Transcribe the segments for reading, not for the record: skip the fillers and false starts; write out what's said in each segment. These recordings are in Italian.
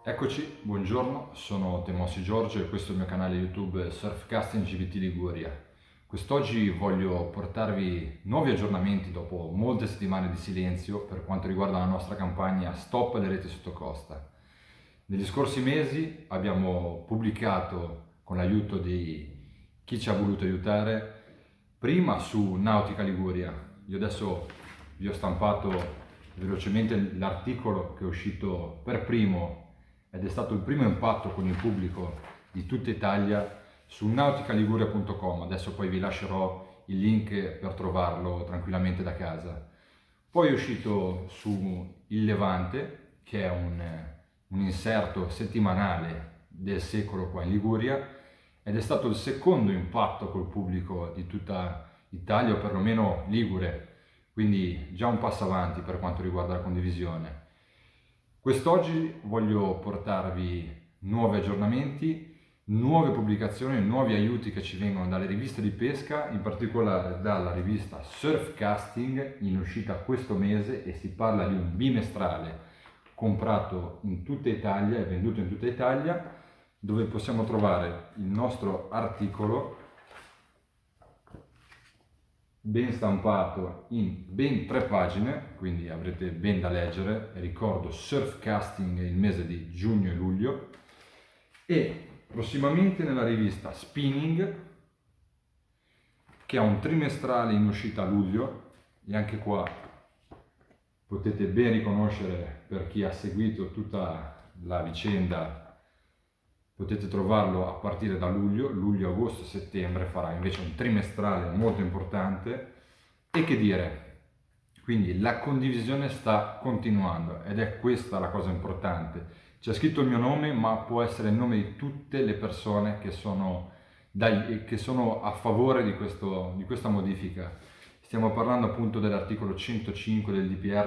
Eccoci, buongiorno, sono Temossi Giorgio e questo è il mio canale YouTube Surfcasting GBT Liguria. Quest'oggi voglio portarvi nuovi aggiornamenti dopo molte settimane di silenzio per quanto riguarda la nostra campagna Stop alle reti sotto costa. Negli scorsi mesi abbiamo pubblicato, con l'aiuto di chi ci ha voluto aiutare, prima su Nautica Liguria. Io adesso vi ho stampato velocemente l'articolo che è uscito per primo ed è stato il primo impatto con il pubblico di tutta Italia su nauticaliguria.com. Adesso poi vi lascerò il link per trovarlo tranquillamente da casa. Poi è uscito su Il Levante, che è un inserto settimanale del secolo qua in Liguria, ed è stato il secondo impatto col pubblico di tutta Italia, o perlomeno ligure, quindi già un passo avanti per quanto riguarda la condivisione. Quest'oggi voglio portarvi nuovi aggiornamenti, nuove pubblicazioni, nuovi aiuti che ci vengono dalle riviste di pesca, in particolare dalla rivista Surfcasting, in uscita questo mese, e si parla di un bimestrale comprato in tutta Italia e venduto in tutta Italia, dove possiamo trovare il nostro articolo ben stampato in ben 3 pagine, quindi avrete ben da leggere. Ricordo Surfcasting il mese di giugno e luglio, e prossimamente nella rivista Spinning, che ha un trimestrale in uscita a luglio, e anche qua potete ben riconoscere, per chi ha seguito tutta la vicenda, potete trovarlo a partire da luglio, agosto, settembre. Farà invece un trimestrale molto importante. E che dire, quindi la condivisione sta continuando ed è questa la cosa importante. C'è scritto il mio nome, ma può essere il nome di tutte le persone che sono a favore di questa modifica. Stiamo parlando appunto dell'articolo 105 del DPR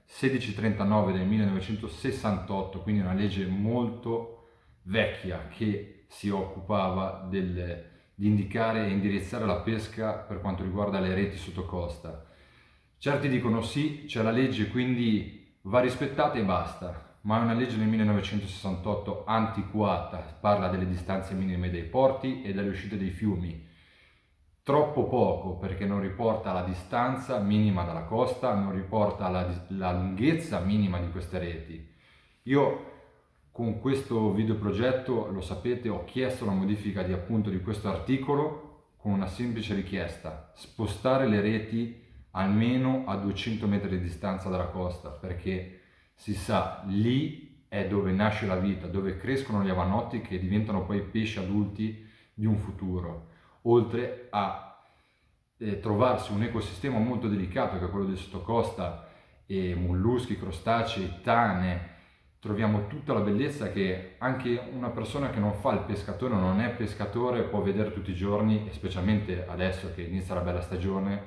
1639 del 1968, quindi una legge molto vecchia che si occupava di indicare e indirizzare la pesca per quanto riguarda le reti sotto costa. Certi dicono sì, c'è la legge, quindi va rispettata e basta, ma è una legge del 1968 antiquata, parla delle distanze minime dei porti e delle uscite dei fiumi. Troppo poco, perché non riporta la distanza minima dalla costa, non riporta la lunghezza minima di queste reti. Io con questo video progetto, lo sapete, ho chiesto la modifica di questo articolo con una semplice richiesta: spostare le reti almeno a 200 metri di distanza dalla costa, perché si sa, lì è dove nasce la vita, dove crescono gli avanotti che diventano poi pesci adulti di un futuro, oltre a trovarsi un ecosistema molto delicato che è quello del sottocosta, e molluschi, crostacei, tane. Troviamo tutta la bellezza che anche una persona che non fa il pescatore, non è pescatore, può vedere tutti i giorni, e specialmente adesso che inizia la bella stagione.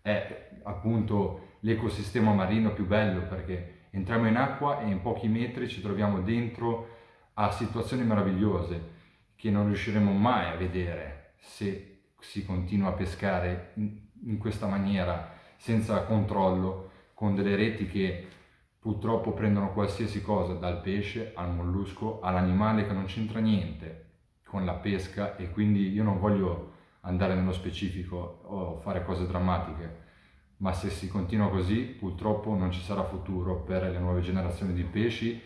È appunto l'ecosistema marino più bello, perché entriamo in acqua e in pochi metri ci troviamo dentro a situazioni meravigliose che non riusciremo mai a vedere se si continua a pescare in questa maniera, senza controllo, con delle reti che purtroppo prendono qualsiasi cosa, dal pesce al mollusco all'animale che non c'entra niente con la pesca. E quindi io non voglio andare nello specifico o fare cose drammatiche, ma se si continua così purtroppo non ci sarà futuro per le nuove generazioni di pesci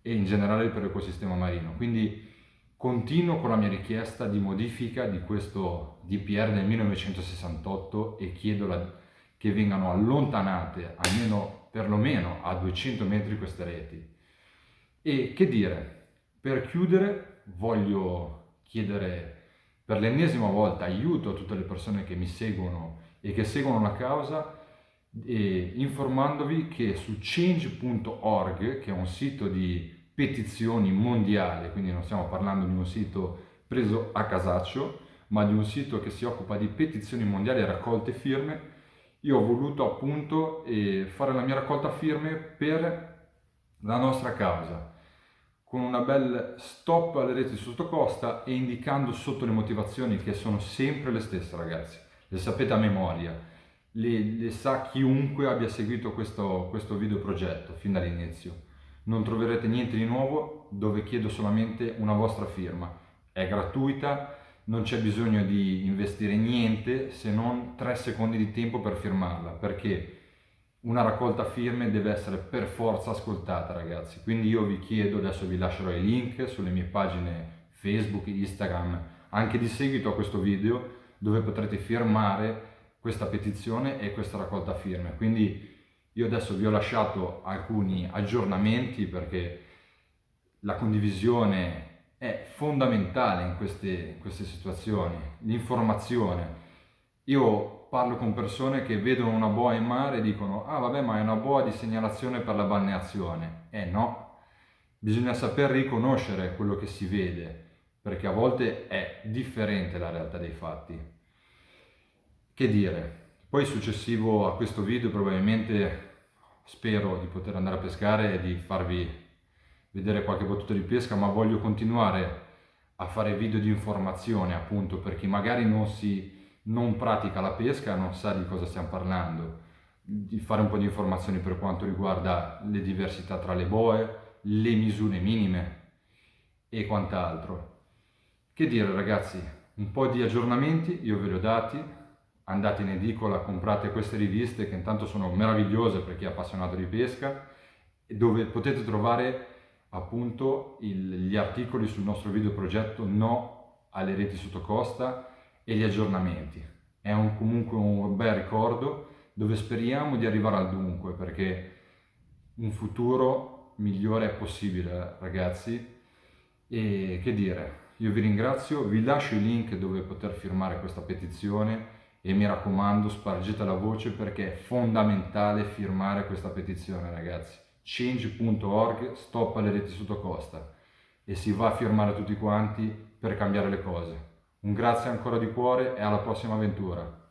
e in generale per l'ecosistema marino. Quindi continuo con la mia richiesta di modifica di questo DPR del 1968 e chiedo che vengano allontanate almeno perlomeno a 200 metri queste reti. E che dire, per chiudere voglio chiedere per l'ennesima volta aiuto a tutte le persone che mi seguono e che seguono la causa, e informandovi che su change.org, che è un sito di petizioni mondiale, quindi non stiamo parlando di un sito preso a casaccio, ma di un sito che si occupa di petizioni mondiali e raccolte firme, io ho voluto appunto fare la mia raccolta firme per la nostra causa, con una bella stop alle reti sotto costa e indicando sotto le motivazioni, che sono sempre le stesse, ragazzi, le sapete a memoria, le sa chiunque abbia seguito questo video progetto fin dall'inizio. non troverete niente di nuovo, dove chiedo solamente una vostra firma. È gratuita, non c'è bisogno di investire niente se non 3 secondi di tempo per firmarla, perché una raccolta firme deve essere per forza ascoltata, ragazzi. Quindi io vi chiedo, adesso vi lascerò i link sulle mie pagine Facebook, Instagram, anche di seguito a questo video, dove potrete firmare questa petizione e questa raccolta firme. Quindi io adesso vi ho lasciato alcuni aggiornamenti, perché la condivisione è fondamentale in queste situazioni, l'informazione. Io parlo con persone che vedono una boa in mare e dicono: ah vabbè, ma è una boa di segnalazione per la balneazione. No, bisogna saper riconoscere quello che si vede, perché a volte è differente la realtà dei fatti. Che dire, poi successivo a questo video probabilmente spero di poter andare a pescare e di farvi vedere qualche battuta di pesca, ma voglio continuare a fare video di informazione, appunto, per chi magari non pratica la pesca, non sa di cosa stiamo parlando, di fare un po' di informazioni per quanto riguarda le diversità tra le boe, le misure minime e quant'altro. Che dire, ragazzi, un po' di aggiornamenti io ve li ho dati, andate in edicola, comprate queste riviste che intanto sono meravigliose per chi è appassionato di pesca, dove potete trovare appunto gli articoli sul nostro video progetto No alle reti sottocosta e gli aggiornamenti. È comunque un bel ricordo, dove speriamo di arrivare al dunque, perché un futuro migliore è possibile, ragazzi. E che dire, io vi ringrazio, vi lascio i link dove poter firmare questa petizione e mi raccomando, spargete la voce, perché è fondamentale firmare questa petizione, ragazzi. Change.org, stop alle reti sottocosta, e si va a firmare tutti quanti per cambiare le cose. Un grazie ancora di cuore e alla prossima avventura.